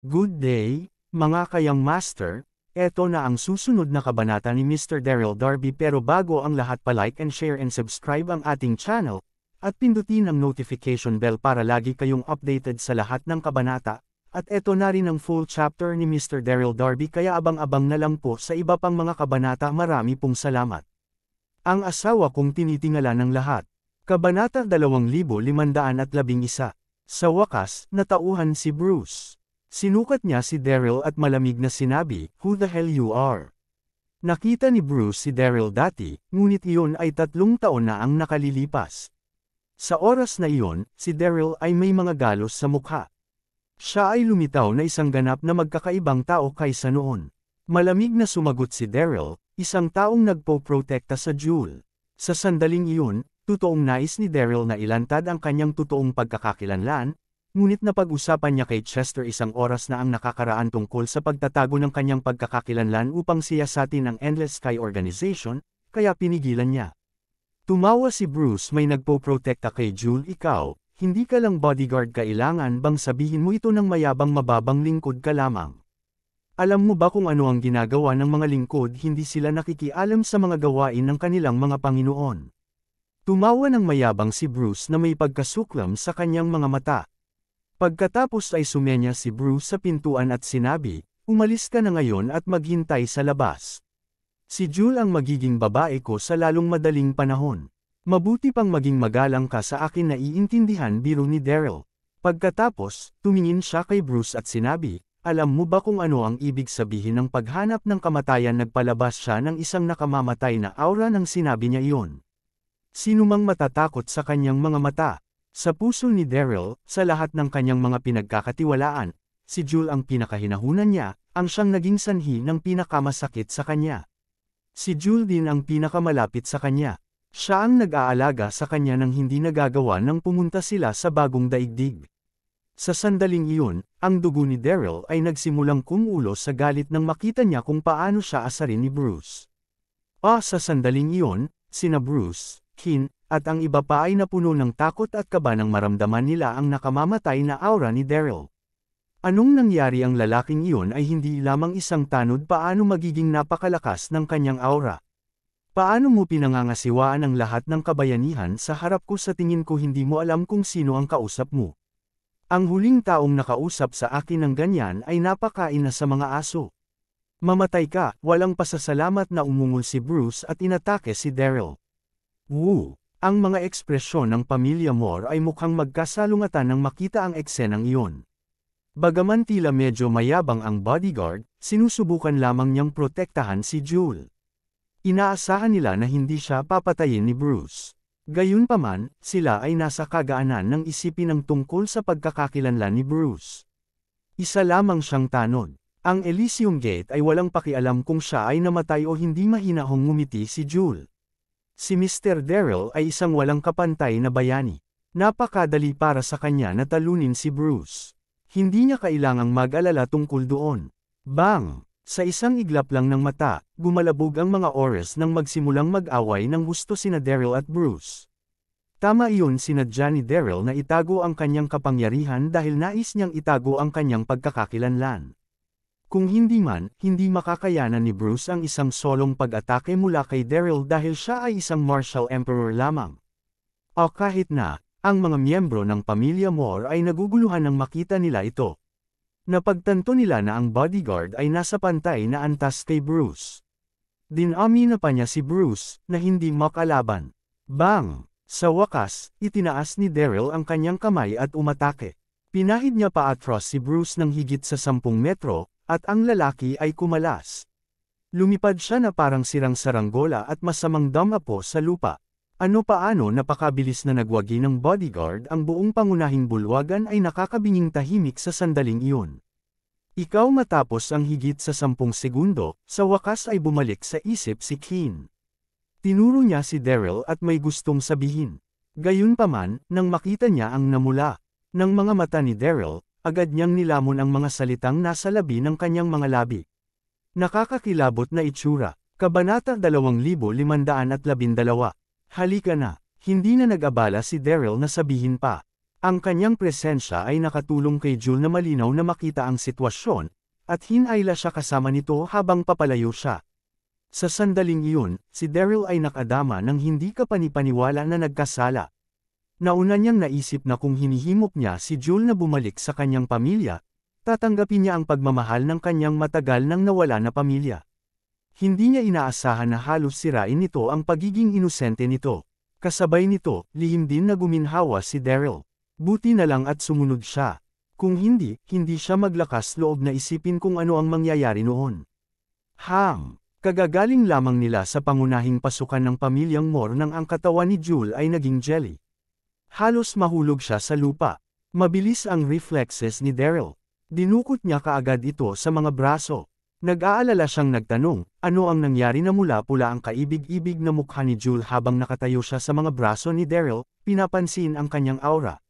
Good day, mga kayang master, eto na ang susunod na kabanata ni Mr. Daryl Darby pero bago ang lahat pa-like and share and subscribe ang ating channel, at pindutin ang notification bell para lagi kayong updated sa lahat ng kabanata, at eto na rin ang full chapter ni Mr. Daryl Darby kaya abang-abang na lang po sa iba pang mga kabanata. Marami pong salamat. Ang asawa kong tinitingala ng lahat. Kabanata 2511. Sa wakas, natauhan si Bruce. Sinukat niya si Daryl at malamig na sinabi, "Who the hell you are?" Nakita ni Bruce si Daryl dati, ngunit iyon ay 3 taon na ang nakalilipas. Sa oras na iyon, si Daryl ay may mga galos sa mukha. Siya ay lumitaw na isang ganap na magkakaibang tao kaysa noon. Malamig na sumagot si Daryl, isang taong nagpo-protekta sa Jewel. Sa sandaling iyon, totoong nais ni Daryl na ilantad ang kanyang totoong pagkakakilanlan, ngunit napag-usapan niya kay Chester isang oras na ang nakakaraan tungkol sa pagtatago ng kanyang pagkakakilanlan upang siyasatin ang Endless Sky Organization, kaya pinigilan niya. Tumawa si Bruce, "May nagpo-protekta kay Jewel, ikaw, hindi ka lang bodyguard, kailangan bang sabihin mo ito ng mayabang mababang lingkod ka lamang? Alam mo ba kung ano ang ginagawa ng mga lingkod? Hindi sila nakikialam sa mga gawain ng kanilang mga Panginoon." Tumawa ng mayabang si Bruce na may pagkasuklam sa kanyang mga mata. Pagkatapos ay sumenya si Bruce sa pintuan at sinabi, "Umalis ka na ngayon at maghintay sa labas. Si Jewel ang magiging babae ko sa lalong madaling panahon. Mabuti pang maging magalang ka sa akin." Naiintindihan biro ni Daryl. Pagkatapos, tumingin siya kay Bruce at sinabi, "Alam mo ba kung ano ang ibig sabihin ng paghanap ng kamatayan?" Nagpalabas siya ng isang nakamamatay na aura nang sinabi niya iyon. Sinumang matatakot sa kanyang mga mata. Sa puso ni Daryl, sa lahat ng kanyang mga pinagkakatiwalaan, si Jewel ang pinakahinahunan niya, ang siyang naging sanhi ng pinakamasakit sa kanya. Si Jewel din ang pinakamalapit sa kanya. Siya ang nag-aalaga sa kanya nang hindi nagagawa nang pumunta sila sa bagong daigdig. Sa sandaling iyon, ang dugo ni Daryl ay nagsimulang kumulo sa galit nang makita niya kung paano siya asarin ni Bruce. Sa sandaling iyon, sina Bruce, Kin, at ang iba pa ay napuno ng takot at kaba nang maramdaman nila ang nakamamatay na aura ni Daryl. Anong nangyari? Ang lalaking iyon ay hindi lamang isang tanod. Paano magiging napakalakas ng kanyang aura? Paano mo pinangangasiwaan ang lahat ng kabayanihan sa harap ko? Sa tingin ko hindi mo alam kung sino ang kausap mo. Ang huling taong nakausap sa akin ng ganyan ay napakain na sa mga aso. Mamatay ka. Walang pasasalamat na umungol si Bruce at inatake si Daryl. Woo! Ang mga ekspresyon ng pamilya Moore ay mukhang magkasalungatan nang makita ang eksenang iyon. Bagaman tila medyo mayabang ang bodyguard, sinusubukan lamang niyang protektahan si Jewel. Inaasahan nila na hindi siya papatayin ni Bruce. Gayunpaman, sila ay nasa kagaanan ng isipin ang tungkol sa pagkakakilanlan ni Bruce. Isa lamang siyang tanod. Ang Elysium Gate ay walang pakialam kung siya ay namatay o hindi. Mahinahong ngumiti si Jewel. Si Mr. Daryl ay isang walang kapantay na bayani. Napakadali para sa kanya na talunin si Bruce. Hindi niya kailangang mag-alala tungkol doon. Bang! Sa isang iglap lang ng mata, gumalabog ang mga oras nang magsimulang mag-away ng husto sina Daryl at Bruce. Tama iyon, sinadya ni Daryl na itago ang kanyang kapangyarihan dahil nais niyang itago ang kanyang pagkakakilanlan. Kung hindi man, hindi makakayanan ni Bruce ang isang solong pag-atake mula kay Daryl dahil siya ay isang martial emperor lamang. O kahit na, ang mga miyembro ng pamilya Moore ay naguguluhan nang makita nila ito. Napagtanto nila na ang bodyguard ay nasa pantay na antas kay Bruce. Dinamina pa niya si Bruce, na hindi makalaban. Bang! Sa wakas, itinaas ni Daryl ang kanyang kamay at umatake. Pinahid niya pa atras si Bruce ng higit sa 10 metro, at ang lalaki ay kumalas. Lumipad siya na parang sirang saranggola at masamang damapo sa lupa. Paano napakabilis na nagwagi ng bodyguard, ang buong pangunahing bulwagan ay nakakabinging tahimik sa sandaling iyon. Ikaw. Matapos ang higit sa 10 segundo, sa wakas ay bumalik sa isip si Kin. Tinuro niya si Daryl at may gustong sabihin. Gayunpaman, nang makita niya ang namula ng mga mata ni Daryl, agad niyang nilamon ang mga salitang nasa labi ng kanyang mga labi. Nakakakilabot na itsura. Kabanata 2512. Halika na. Hindi na nag-abala si Daryl na sabihin pa. Ang kanyang presensya ay nakatulong kay Jul na malinaw na makita ang sitwasyon, at hinayla siya kasama nito habang papalayo siya. Sa sandaling iyon, si Daryl ay nakadama ng hindi kapanipaniwala na nagkasala. Nauna niyang naisip na kung hinihimok niya si Jul na bumalik sa kanyang pamilya, tatanggapin niya ang pagmamahal ng kanyang matagal nang nawala na pamilya. Hindi niya inaasahan na halos sirain nito ang pagiging inosente nito. Kasabay nito, lihim din na guminhawa si Daryl. Buti na lang at sumunod siya. Kung hindi, hindi siya maglakas loob na isipin kung ano ang mangyayari noon. Kagagaling lamang nila sa pangunahing pasukan ng pamilyang Moore nang ang katawan ni Jul ay naging jelly. Halos mahulog siya sa lupa. Mabilis ang reflexes ni Daryl. Dinukot niya kaagad ito sa mga braso. Nag-aalala siyang nagtanong, ano ang nangyari na mula-pula ang kaibig-ibig na mukha ni Jul habang nakatayo siya sa mga braso ni Daryl, pinapansin ang kanyang aura.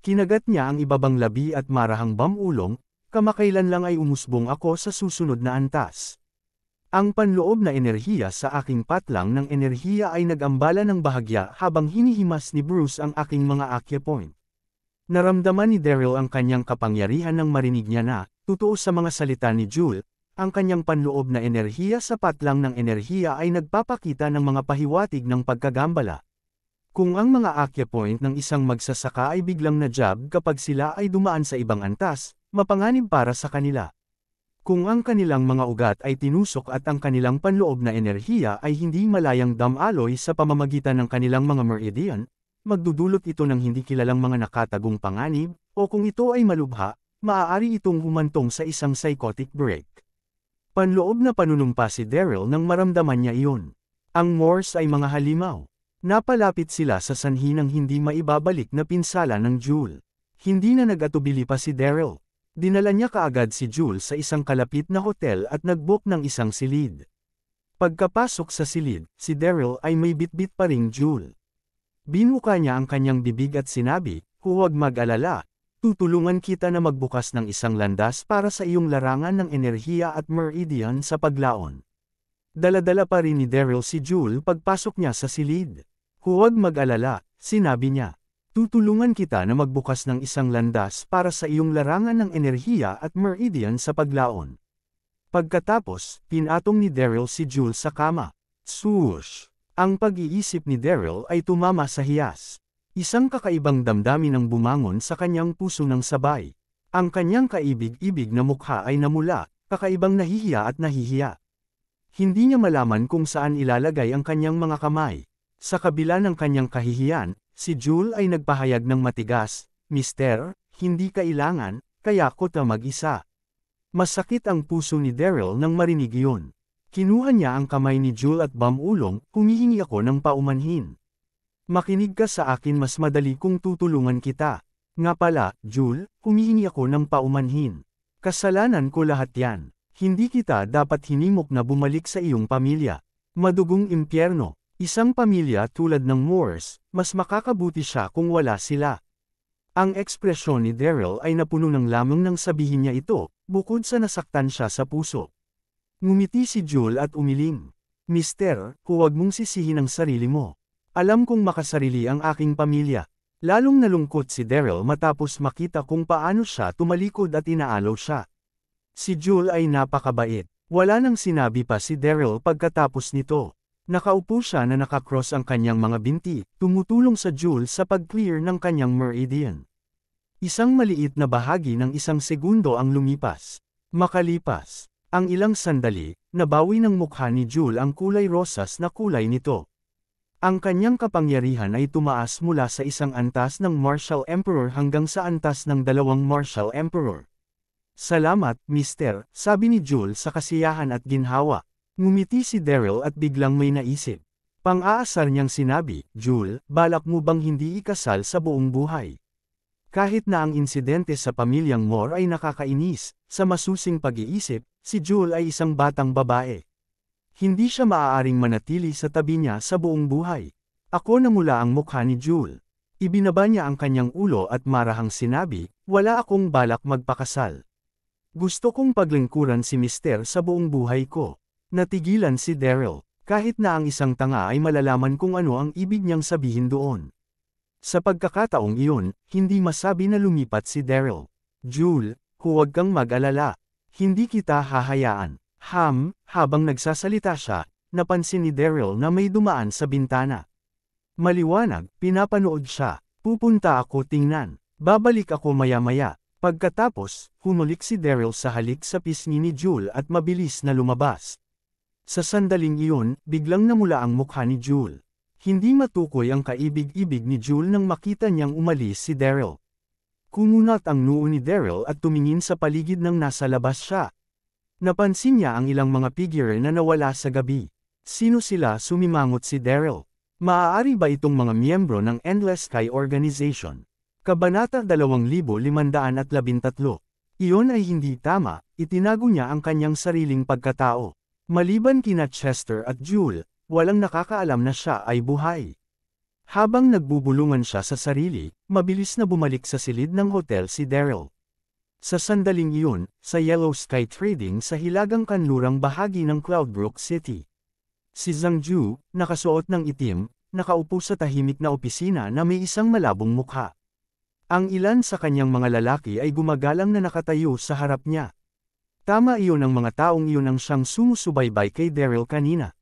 Kinagat niya ang ibabang labi at marahang bamulong, kamakailan lang ay umusbong ako sa susunod na antas. Ang panloob na enerhiya sa aking patlang ng enerhiya ay nag-ambala ng bahagya habang hinihimas ni Bruce ang aking mga acupoint. Naramdaman ni Daryl ang kanyang kapangyarihan nang marinig niya na, totoo sa mga salita ni Jul, ang kanyang panloob na enerhiya sa patlang ng enerhiya ay nagpapakita ng mga pahiwatig ng pagkagambala. Kung ang mga acupoint ng isang magsasaka ay biglang na-jab kapag sila ay dumaan sa ibang antas, mapanganib para sa kanila. Kung ang kanilang mga ugat ay tinusok at ang kanilang panloob na enerhiya ay hindi malayang damaloy sa pamamagitan ng kanilang mga meridian, magdudulot ito ng hindi kilalang mga nakatagong panganib, o kung ito ay malubha, maaari itong humantong sa isang psychotic break. Panloob na panunumpa si Daryl nang maramdaman niya iyon. Ang Moores ay mga halimaw. Napalapit sila sa sanhi ng hindi maibabalik na pinsala ng Jul. Hindi na nag-atubili pa si Daryl. Dinala niya kaagad si Jul sa isang kalapit na hotel at nag-book ng isang silid. Pagkapasok sa silid, si Daryl ay may bitbit pa ring Jul. Binuka niya ang kanyang bibig at sinabi, huwag mag-alala, tutulungan kita na magbukas ng isang landas para sa iyong larangan ng enerhiya at meridian sa paglaon. Dala-dala pa rin ni Daryl si Jul pagpasok niya sa silid. Huwag mag-alala, sinabi niya. Tutulungan kita na magbukas ng isang landas para sa iyong larangan ng enerhiya at meridian sa paglaon. Pagkatapos, pinatong ni Daryl si Jul sa kama. Swoosh! Ang pag-iisip ni Daryl ay tumama sa hiyas. Isang kakaibang damdamin ang bumangon sa kanyang puso ng sabay. Ang kanyang kaibig-ibig na mukha ay namula, kakaibang nahihiya at nahihiya. Hindi niya malaman kung saan ilalagay ang kanyang mga kamay. Sa kabila ng kanyang kahihiyan, si Jul ay nagpahayag ng matigas, Mister, hindi kailangan, kaya ko ta mag-isa. Masakit ang puso ni Daryl nang marinig iyon. Kinuha niya ang kamay ni Jul at bamulong, humihingi ako ng paumanhin. Makinig ka sa akin, mas madali kung tutulungan kita. Nga pala, Jul, humihingi ako ng paumanhin. Kasalanan ko lahat yan. Hindi kita dapat hinimok na bumalik sa iyong pamilya. Madugong impyerno. Isang pamilya tulad ng Moores, mas makakabuti siya kung wala sila. Ang ekspresyon ni Daryl ay napuno ng lamang nang sabihin niya ito, bukod sa nasaktan siya sa puso. Ngumiti si Jul at umiling. Mister, huwag mong sisihin ang sarili mo. Alam kong makasarili ang aking pamilya. Lalong nalungkot si Daryl matapos makita kung paano siya tumalikod at inaalaw siya. Si Jul ay napakabait. Wala nang sinabi pa si Daryl pagkatapos nito. Nakaupo siya na nakakross ang kanyang mga binti, tumutulong sa Jul sa pag-clear ng kanyang meridian. Isang maliit na bahagi ng isang segundo ang lumipas. Makalipas ang ilang sandali, nabawi ng mukha ni Jul ang kulay rosas na kulay nito. Ang kanyang kapangyarihan ay tumaas mula sa isang antas ng Martial Emperor hanggang sa antas ng dalawang Martial Emperor. Salamat, Mister, sabi ni Jul sa kasiyahan at ginhawa. Ngumiti si Daryl at biglang may naisip. Pang-aasar niyang sinabi, Jul, balak mo bang hindi ikasal sa buong buhay? Kahit na ang insidente sa pamilyang Moore ay nakakainis, sa masusing pag-iisip, si Jul ay isang batang babae. Hindi siya maaaring manatili sa tabi niya sa buong buhay. Ako namula ang mukha ni Jul. Ibinaba niya ang kanyang ulo at marahang sinabi, wala akong balak magpakasal. Gusto kong paglingkuran si Mister sa buong buhay ko. Natigilan si Daryl, kahit na ang isang tanga ay malalaman kung ano ang ibig niyang sabihin doon. Sa pagkakataong iyon, hindi masabi na lumipat si Daryl. Jewel, huwag kang mag-alala. Hindi kita hahayaan. Habang nagsasalita siya, napansin ni Daryl na may dumaan sa bintana. Maliwanag, pinapanood siya. Pupunta ako tingnan. Babalik ako maya-maya. Pagkatapos, humulik si Daryl sa halik sa pisngi ni Jewel at mabilis na lumabas. Sa sandaling iyon, biglang namula ang mukha ni Jewel. Hindi matukoy ang kaibig-ibig ni Jewel nang makita niyang umalis si Daryl. Kumunat ang noo ni Daryl at tumingin sa paligid nang nasa labas siya. Napansin niya ang ilang mga figure na nawala sa gabi. Sino sila? Sumimangot si Daryl. Maaari ba itong mga miyembro ng Endless Sky Organization? Kabanata 2513. Iyon ay hindi tama, itinago niya ang kanyang sariling pagkatao. Maliban kina Chester at Jewel, walang nakakaalam na siya ay buhay. Habang nagbubulungan siya sa sarili, mabilis na bumalik sa silid ng hotel si Daryl. Sa sandaling iyon, sa Yellow Sky Trading sa hilagang kanlurang bahagi ng Cloudbrook City. Si Zhang Ju, nakasuot ng itim, nakaupo sa tahimik na opisina na may isang malabong mukha. Ang ilan sa kanyang mga lalaki ay gumagalang na nakatayo sa harap niya. Tama iyon ang mga taong iyon ang siyang sumusubaybay kay Daryl kanina.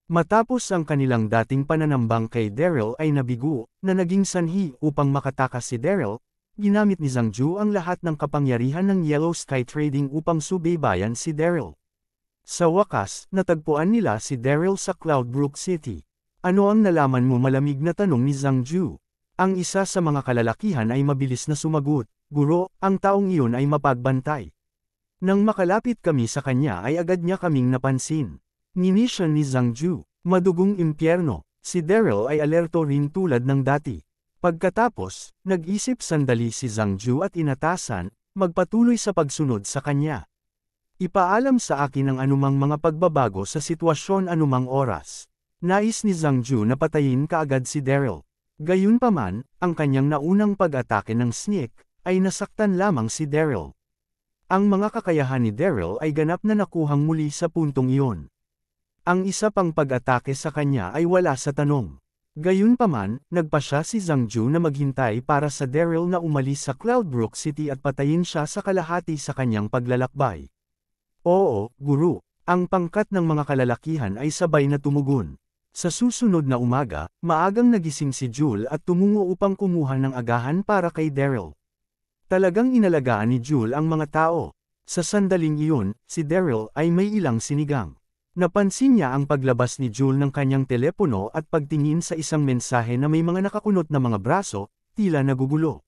Matapos ang kanilang dating pananambang kay Daryl ay nabigo, na naging sanhi upang makatakas si Daryl, ginamit ni Zhang Ju ang lahat ng kapangyarihan ng Yellow Sky Trading upang subaybayan si Daryl. Sa wakas, natagpuan nila si Daryl sa Cloudbrook City. Ano ang nalaman mo? Malamig na tanong ni Zhang Ju. Ang isa sa mga kalalakihan ay mabilis na sumagot, Guro, ang taong iyon ay mapagbantay. Nang makalapit kami sa kanya ay agad niya kaming napansin. Ninisyon ni Zhang Ju, madugong impyerno, si Daryl ay alerto rin tulad ng dati. Pagkatapos, nag-isip sandali si Zhang Ju at inatasan, magpatuloy sa pagsunod sa kanya. Ipaalam sa akin ang anumang mga pagbabago sa sitwasyon anumang oras. Nais ni Zhang Ju na patayin kaagad si Daryl. Gayunpaman, ang kanyang naunang pag-atake ng snake, ay nasaktan lamang si Daryl. Ang mga kakayahan ni Daryl ay ganap na nakuhang muli sa puntong iyon. Ang isa pang pag-atake sa kanya ay wala sa tanong. Gayunpaman, nagpasya si Zhang Ju na maghintay para sa Daryl na umalis sa Cloudbrook City at patayin siya sa kalahati sa kanyang paglalakbay. Oo, Guru, ang pangkat ng mga kalalakihan ay sabay na tumugon. Sa susunod na umaga, maagang nagising si Jewel at tumungo upang kumuha ng agahan para kay Daryl. Talagang inalagaan ni Jewel ang mga tao. Sa sandaling iyon, si Daryl ay may ilang sinigang. Napansin niya ang paglabas ni Jewel ng kanyang telepono at pagtingin sa isang mensahe na may mga nakakunot na mga braso, tila nagugulo.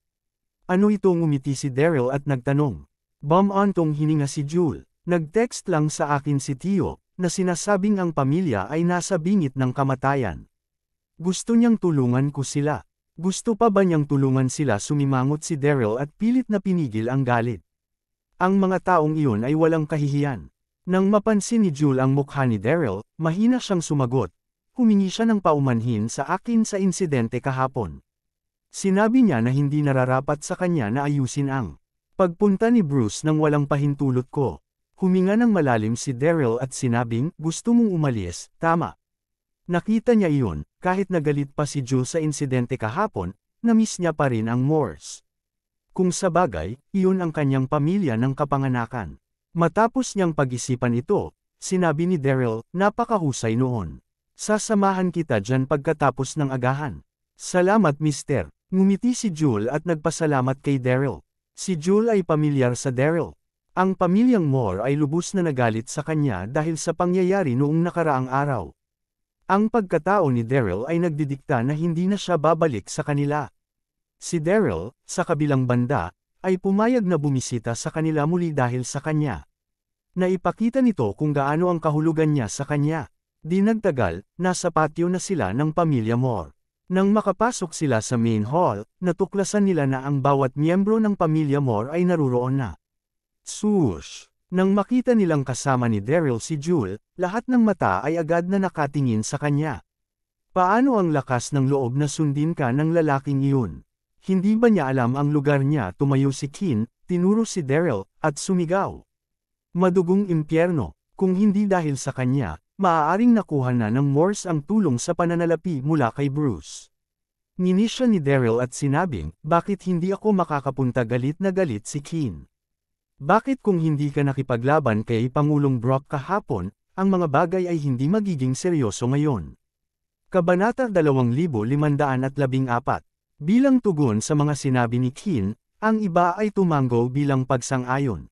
Ano ito? Ngumiti si Daryl at nagtanong. Bum-ontong hininga si Jewel. Nag-text lang sa akin si Tio, na sinasabing ang pamilya ay nasa bingit ng kamatayan. Gusto niyang tulungan ko sila. Gusto pa ba niyang tulungan sila? Sumimangot si Daryl at pilit na pinigil ang galit. Ang mga taong iyon ay walang kahihiyan. Nang mapansin ni Jewel ang mukha ni Daryl, mahina siyang sumagot. Humingi siya ng paumanhin sa akin sa insidente kahapon. Sinabi niya na hindi nararapat sa kanya na ayusin ang pagpunta ni Bruce nang walang pahintulot ko. Huminga ng malalim si Daryl at sinabing, gusto mong umalis, tama. Nakita niya iyon, kahit nagalit pa si Jewel sa insidente kahapon, na-miss niya pa rin ang Morse. Kung sabagay, iyon ang kanyang pamilya ng kapanganakan. Matapos niyang pag-isipan ito, sinabi ni Daryl, napakahusay noon. Sasamahan kita dyan pagkatapos ng agahan. Salamat mister. Ngumiti si Jewel at nagpasalamat kay Daryl. Si Jewel ay pamilyar sa Daryl. Ang pamilyang Moore ay lubos na nagalit sa kanya dahil sa pangyayari noong nakaraang araw. Ang pagkatao ni Daryl ay nagdidikta na hindi na siya babalik sa kanila. Si Daryl, sa kabilang banda, ay pumayag na bumisita sa kanila muli dahil sa kanya. Naipakita nito kung gaano ang kahulugan niya sa kanya. Di nagtagal, nasa patio na sila ng pamilya Moore. Nang makapasok sila sa main hall, natuklasan nila na ang bawat miyembro ng pamilya Moore ay naruroon na. Swoosh! Nang makita nilang kasama ni Daryl si Jewel, lahat ng mata ay agad na nakatingin sa kanya. Paano ang lakas ng loob na sundin ka ng lalaking iyon? Hindi ba niya alam ang lugar niya? Tumayo si Kin, tinuro si Daryl, at sumigaw. Madugong impyerno, kung hindi dahil sa kanya, maaaring nakuha na ng Morse ang tulong sa pananalapi mula kay Bruce. Ngini siya ni Daryl at sinabing, bakit hindi ako makakapunta? Galit na galit si Keen. Bakit kung hindi ka nakipaglaban kay Pangulong Brock kahapon, ang mga bagay ay hindi magiging seryoso ngayon? Kabanata 2514. Bilang tugon sa mga sinabi ni Keen, ang iba ay tumango bilang pagsang-ayon.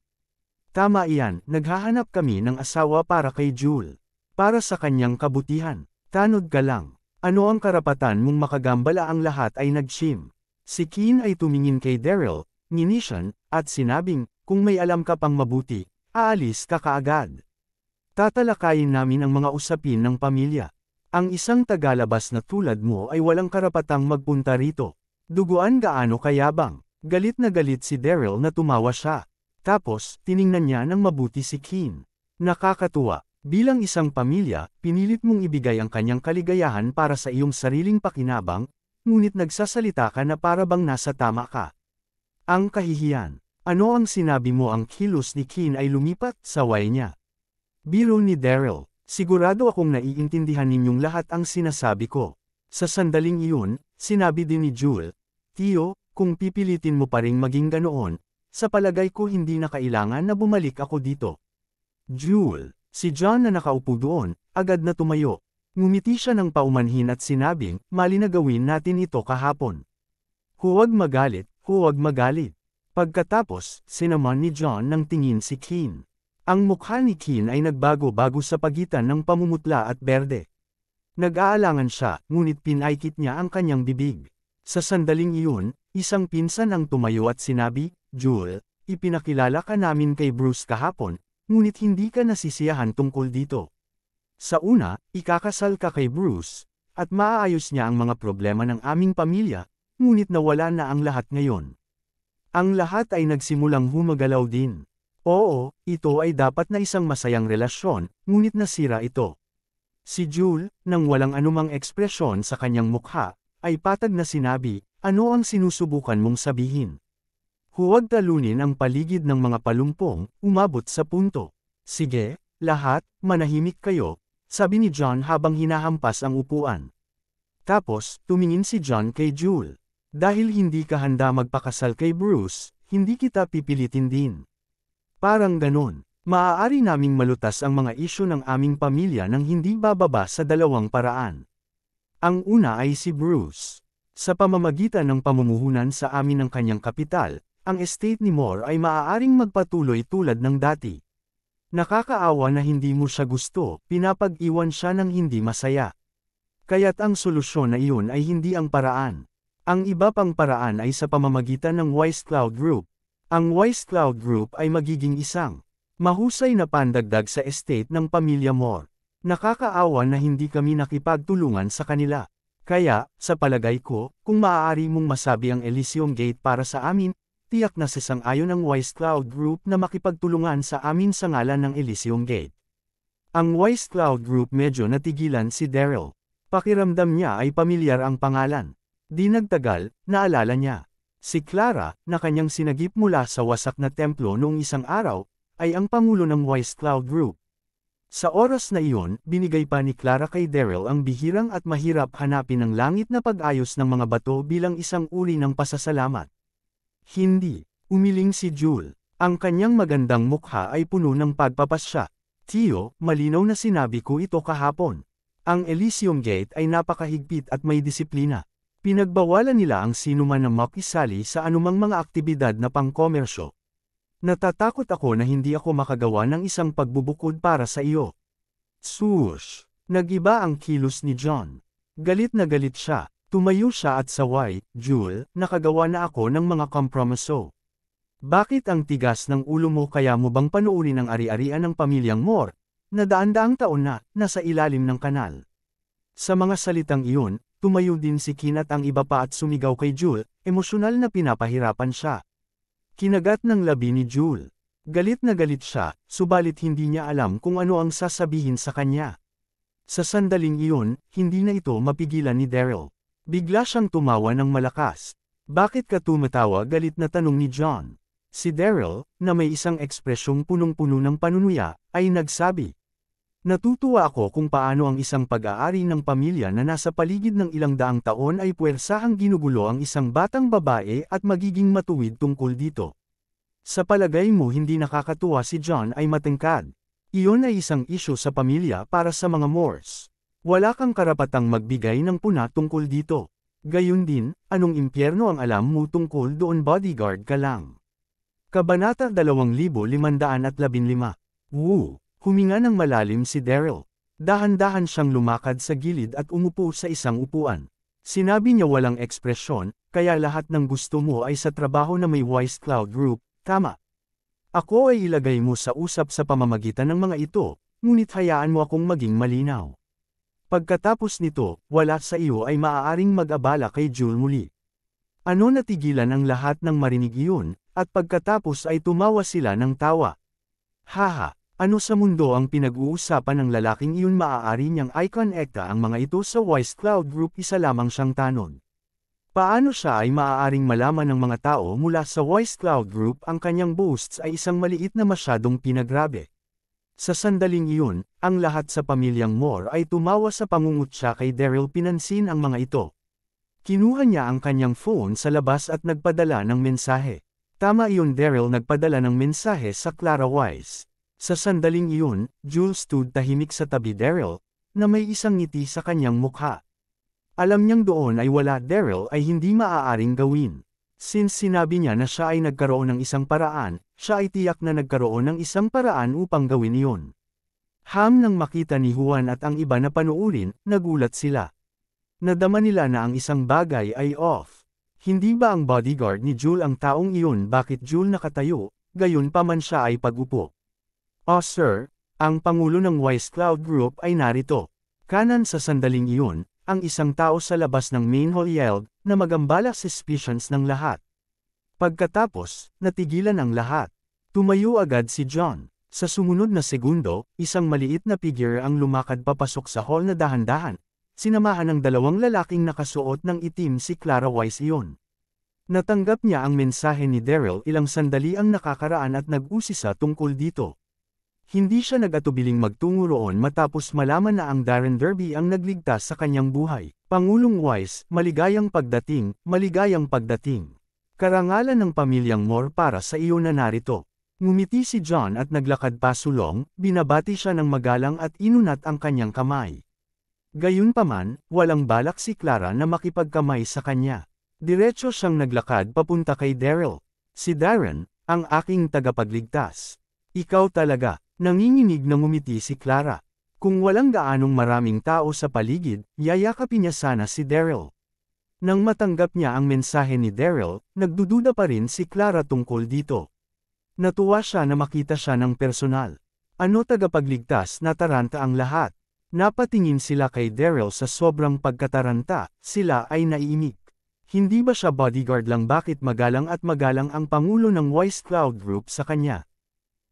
Tama iyan, naghahanap kami ng asawa para kay Jewel. Para sa kanyang kabutihan. Tanod ka lang. Ano ang karapatan mong makagambala? Ang lahat ay nag-shim. Si Keen ay tumingin kay Daryl, ngini siya, at sinabing, kung may alam ka pang mabuti, aalis ka kaagad. Tatalakayin namin ang mga usapin ng pamilya. Ang isang tagalabas na tulad mo ay walang karapatang magpunta rito. Duguan gaano kayabang. Galit na galit si Daryl na tumawa siya. Tapos, tiningnan niya ng mabuti si Keen. Nakakatuwa. Bilang isang pamilya, pinilit mong ibigay ang kanyang kaligayahan para sa iyong sariling pakinabang, ngunit nagsasalita ka na para bang nasa tama ka. Ang kahihiyan. Ano ang sinabi mo? Ang kilos ni Keen ay lumipat sa way niya. Biro ni Daryl. Sigurado akong naiintindihan ninyong lahat ang sinasabi ko. Sa sandaling iyon, sinabi din ni Jewel, Tiyo, kung pipilitin mo pa ring maging ganoon, sa palagay ko hindi na kailangan na bumalik ako dito. Jewel, si John na nakaupo doon, agad na tumayo. Ngumiti siya ng paumanhin at sinabing, mali na gawin natin ito kahapon. Huwag magalit, huwag magalit. Pagkatapos, sinaman ni John ng tingin si Keen. Ang mukha ni Keen ay nagbago-bago sa pagitan ng pamumutla at berde. Nag-aalangan siya, ngunit pinaikit niya ang kanyang bibig. Sa sandaling iyon, isang pinsan ang tumayo at sinabi, Jewel, ipinakilala ka namin kay Bruce kahapon, ngunit hindi ka nasisiyahan tungkol dito. Sa una, ikakasal ka kay Bruce, at maaayos niya ang mga problema ng aming pamilya, ngunit nawala na ang lahat ngayon. Ang lahat ay nagsimulang humagalaw din. Oo, ito ay dapat na isang masayang relasyon, ngunit nasira ito. Si Jewel, nang walang anumang ekspresyon sa kanyang mukha, ay patag na sinabi, ano ang sinusubukan mong sabihin? Huwag talunin ang paligid ng mga palumpong, umabot sa punto. Sige, lahat, manahimik kayo, sabi ni John habang hinahampas ang upuan. Tapos, tumingin si John kay Jewel. Dahil hindi ka handa magpakasal kay Bruce, hindi kita pipilitin din. Parang ganon, maaari naming malutas ang mga isyu ng aming pamilya nang hindi bababa sa dalawang paraan. Ang una ay si Bruce. Sa pamamagitan ng pamumuhunan sa amin ng kanyang kapital, ang estate ni Moore ay maaaring magpatuloy tulad ng dati. Nakakaawa na hindi mo siya gusto, pinapag-iwan siya ng hindi masaya. Kaya't ang solusyon na iyon ay hindi ang paraan. Ang iba pang paraan ay sa pamamagitan ng Wise Cloud Group. Ang Wise Cloud Group ay magiging isang mahusay na pandagdag sa estate ng pamilya Moore. Nakakaawa na hindi kami nakipagtulungan sa kanila. Kaya, sa palagay ko, kung maaari mong masabi ang Elysium Gate para sa amin, tiyak na sasang-ayon ang Wise Cloud Group na makipagtulungan sa amin sa ngalan ng Elysium Gate. Ang Wise Cloud Group medyo natigilan si Daryl. Pakiramdam niya ay pamilyar ang pangalan. Di nagtagal, naalala niya. Si Clara, na kanyang sinagip mula sa wasak na templo noong isang araw, ay ang pangulo ng Wise Cloud Group. Sa oras na iyon, binigay pa ni Clara kay Daryl ang bihirang at mahirap hanapin ng langit na pag-ayos ng mga bato bilang isang uri ng pasasalamat. Hindi, umiling si Jewel. Ang kanyang magandang mukha ay puno ng pagpapasya. Tiyo, malinaw na sinabi ko ito kahapon. Ang Elysium Gate ay napakahigpit at may disiplina. Pinagbawalan nila ang sinuman na makisali sa anumang mga aktibidad na pangkomersyo. Natatakot ako na hindi ako makagawa ng isang pagbubukod para sa iyo. Swoosh! Nag-iba ang kilos ni John. Galit na galit siya. Tumayo siya at saway, Jewel, nakagawa na ako ng mga kompromiso. Bakit ang tigas ng ulo mo? Kaya mo bang panuurin ang ari-arian ng pamilyang Moore, na daan-daang taon na, nasa ilalim ng kanal? Sa mga salitang iyon, tumayo din si Keen at ang iba pa at sumigaw kay Jewel, emosyonal na pinapahirapan siya. Kinagat ng labi ni Jewel. Galit na galit siya, subalit hindi niya alam kung ano ang sasabihin sa kanya. Sa sandaling iyon, hindi na ito mapigilan ni Daryl. Bigla siyang tumawa ng malakas. Bakit ka tumatawa? Galit na tanong ni John. Si Daryl, na may isang ekspresyong punong-puno ng panunuya, ay nagsabi. Natutuwa ako kung paano ang isang pag-aari ng pamilya na nasa paligid ng ilang daang taon ay puwersahang ginugulo ang isang batang babae at magiging matuwid tungkol dito. Sa palagay mo hindi nakakatuwa si John ay matengkad. Iyon ay isang isyu sa pamilya para sa mga Moores. Wala kang karapatang magbigay ng puna tungkol dito. Gayun din, anong impyerno ang alam mo tungkol doon, bodyguard ka lang. Kabanata 2515. Woo! Huminga ng malalim si Daryl. Dahan-dahan siyang lumakad sa gilid at umupo sa isang upuan. Sinabi niya walang ekspresyon, kaya lahat ng gusto mo ay sa trabaho na may Wise Cloud Group, tama. Ako ay ilagay mo sa usap sa pamamagitan ng mga ito, ngunit hayaan mo akong maging malinaw. Pagkatapos nito, wala sa iyo ay maaaring mag-abala kay Jewel muli. Ano natigilan ang lahat ng marinig iyon, at pagkatapos ay tumawa sila ng tawa. Haha! Ano sa mundo ang pinag-uusapan ng lalaking iyon? Maaari niyang i-connecta ang mga ito sa Wise Cloud Group, isa lamang siyang tanong. Paano siya ay maaaring malaman ng mga tao mula sa Wise Cloud Group ang kanyang boasts ay isang maliit na masyadong pinagrabe? Sa sandaling iyon, ang lahat sa pamilyang Moore ay tumawa sa pangungutya kay Daryl. Pinansin ang mga ito. Kinuha niya ang kanyang phone sa labas at nagpadala ng mensahe. Tama iyon, Daryl nagpadala ng mensahe sa Clara Wise. Sa sandaling iyon, Jewel stood tahimik sa tabi Daryl, na may isang ngiti sa kanyang mukha. Alam niyang doon ay wala Daryl ay hindi maaaring gawin. Since sinabi niya na siya ay nagkaroon ng isang paraan, siya ay tiyak na nagkaroon ng isang paraan upang gawin iyon. Nang makita ni Juan at ang iba na panuurin, nagulat sila. Nadama nila na ang isang bagay ay off. Hindi ba ang bodyguard ni Jewel ang taong iyon? Bakit Jewel nakatayo, gayon pa man siya ay pag-upo? Oh sir, ang pangulo ng Wise Cloud Group ay narito. Kanan sa sandaling iyon, ang isang tao sa labas ng main hall yelled, na magambala suspicions ng lahat. Pagkatapos, natigilan ang lahat. Tumayo agad si John. Sa sumunod na segundo, isang maliit na figure ang lumakad papasok sa hall na dahan-dahan. Sinamahan ng dalawang lalaking nakasuot ng itim. Si Clara Wise iyon. Natanggap niya ang mensahe ni Daryl ilang sandali ang nakakaraan at nag-usisa tungkol dito. Hindi siya nag-atubiling magtungo roon matapos malaman na ang Darren Derby ang nagligtas sa kanyang buhay. Pangulong Wise, maligayang pagdating, maligayang pagdating. Karangalan ng pamilyang Moore para sa iyo na narito. Ngumiti si John at naglakad pasulong, binabati siya ng magalang at inunat ang kanyang kamay. Gayunpaman, walang balak si Clara na makipagkamay sa kanya. Diretso siyang naglakad papunta kay Daryl. Si Darren, ang aking tagapagligtas. Ikaw talaga. Nanginginig na ngumiti si Clara. Kung walang gaanong maraming tao sa paligid, yayakapin niya sana si Daryl. Nang matanggap niya ang mensahe ni Daryl, nagdududa pa rin si Clara tungkol dito. Natuwa siya na makita siya ng personal. Ano tagapagligtas na taranta ang lahat? Napatingin sila kay Daryl sa sobrang pagkataranta, sila ay naiimik. Hindi ba siya bodyguard lang? Bakit magalang at magalang ang pangulo ng Wise Cloud Group sa kanya?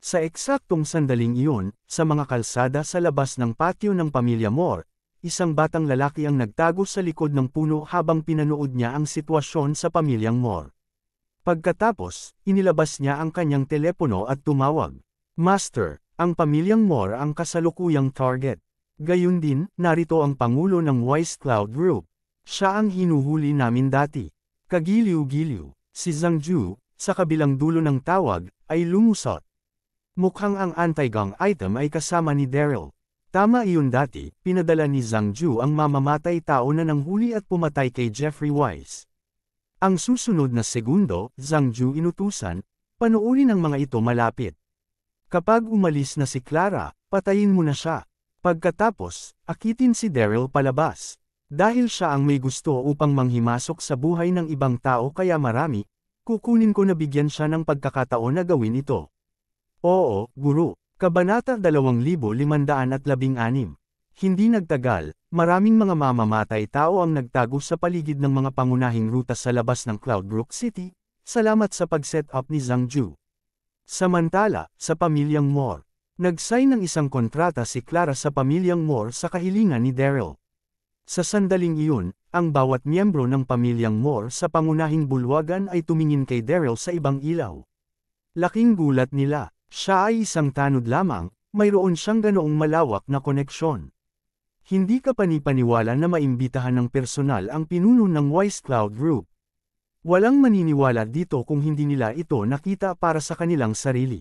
Sa eksaktong sandaling iyon, sa mga kalsada sa labas ng patio ng pamilya Moore, isang batang lalaki ang nagtago sa likod ng puno habang pinanood niya ang sitwasyon sa pamilyang Moore. Pagkatapos, inilabas niya ang kanyang telepono at tumawag. Master, ang pamilyang Moore ang kasalukuyang target. Gayun din, narito ang pangulo ng Wise Cloud Group. Siya ang hinuhuli namin dati. Kagiliw-giliw, si Zhang Ju, sa kabilang dulo ng tawag, ay lumusot. Mukhang ang anti-gang item ay kasama ni Daryl. Tama iyon, dati, pinadala ni Zhang Ju ang mamamatay tao na nanghuli at pumatay kay Jeffrey Wise. Ang susunod na segundo, Zhang Ju inutusan, panuurin ang mga ito malapit. Kapag umalis na si Clara, patayin mo na siya. Pagkatapos, akitin si Daryl palabas. Dahil siya ang may gusto upang manghimasok sa buhay ng ibang tao kaya marami, kukunin ko na bigyan siya ng pagkakataon na gawin ito. Oo, Guru. Kabanata 2516. Hindi nagtagal, maraming mga mamamatay tao ang nagtago sa paligid ng mga pangunahing ruta sa labas ng Cloudbrook City, salamat sa pag-set up ni Zhang Ju. Samantala, sa pamilyang Moore, nag-sign ng isang kontrata si Clara sa pamilyang Moore sa kahilingan ni Daryl. Sa sandaling iyon, ang bawat miyembro ng pamilyang Moore sa pangunahing bulwagan ay tumingin kay Daryl sa ibang ilaw. Laking gulat nila. Siya ay isang tanod lamang, mayroon siyang ganoong malawak na koneksyon. Hindi ka panipaniwala na maimbitahan ng personal ang pinuno ng Wise Cloud Group. Walang maniniwala dito kung hindi nila ito nakita para sa kanilang sarili.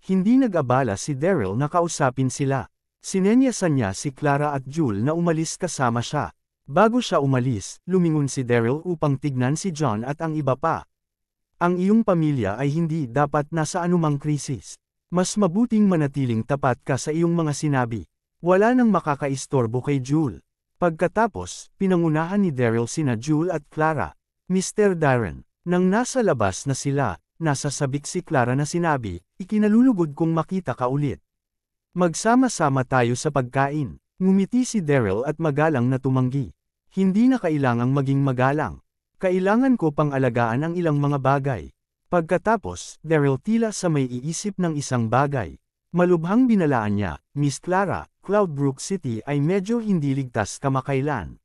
Hindi nag-abala si Daryl na kausapin sila. Sinenyasan niya si Clara at Jewel na umalis kasama siya. Bago siya umalis, lumingon si Daryl upang tignan si John at ang iba pa. Ang iyong pamilya ay hindi dapat nasa anumang krisis. Mas mabuting manatiling tapat ka sa iyong mga sinabi. Wala nang makakaistorbo kay Jewel. Pagkatapos, pinangunahan ni Daryl sina Jewel at Clara. Mr. Darren, nang nasa labas na sila, nasa sabik si Clara na sinabi, ikinalulugod kong makita ka ulit. Magsama-sama tayo sa pagkain. Ngumiti si Daryl at magalang na tumanggi. Hindi na kailangang maging magalang. Kailangan ko pang alagaan ang ilang mga bagay. Pagkatapos, Daryl tila sa may iisip ng isang bagay. Malubhang binalaan niya, Miss Clara, Cloudbrook City ay medyo hindi ligtas kamakailan.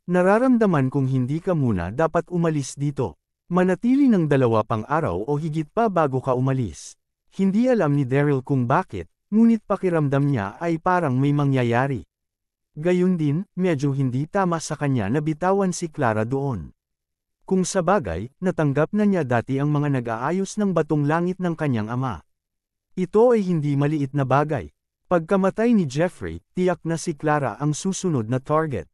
Nararamdaman kong hindi ka muna dapat umalis dito. Manatili ng 2 pang araw o higit pa bago ka umalis. Hindi alam ni Daryl kung bakit, ngunit pakiramdam niya ay parang may mangyayari. Gayun din, medyo hindi tama sa kanya na bitawan si Clara doon. Kung sabagay, natanggap na niya dati ang mga nag-aayos ng batong langit ng kanyang ama. Ito ay hindi maliit na bagay. Pagkamatay ni Jeffrey, tiyak na si Clara ang susunod na target.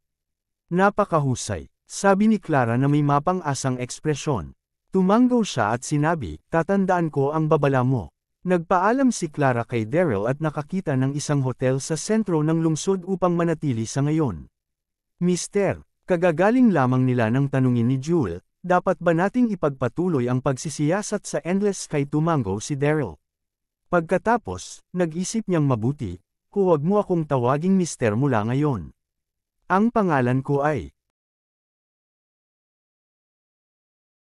Napakahusay, sabi ni Clara na may mapang-asang ekspresyon. Tumanggaw siya at sinabi, tatandaan ko ang babala mo. Nagpaalam si Clara kay Daryl at nakakita ng isang hotel sa sentro ng lungsod upang manatili sa ngayon. Mister, kagagaling lamang nila ng tanungin ni Jewel, dapat ba nating ipagpatuloy ang pagsisiyasat sa Endless Sky? Tumango si Daryl. Pagkatapos, nag-isip niyang mabuti, huwag mo akong tawaging mister mula ngayon. Ang pangalan ko ay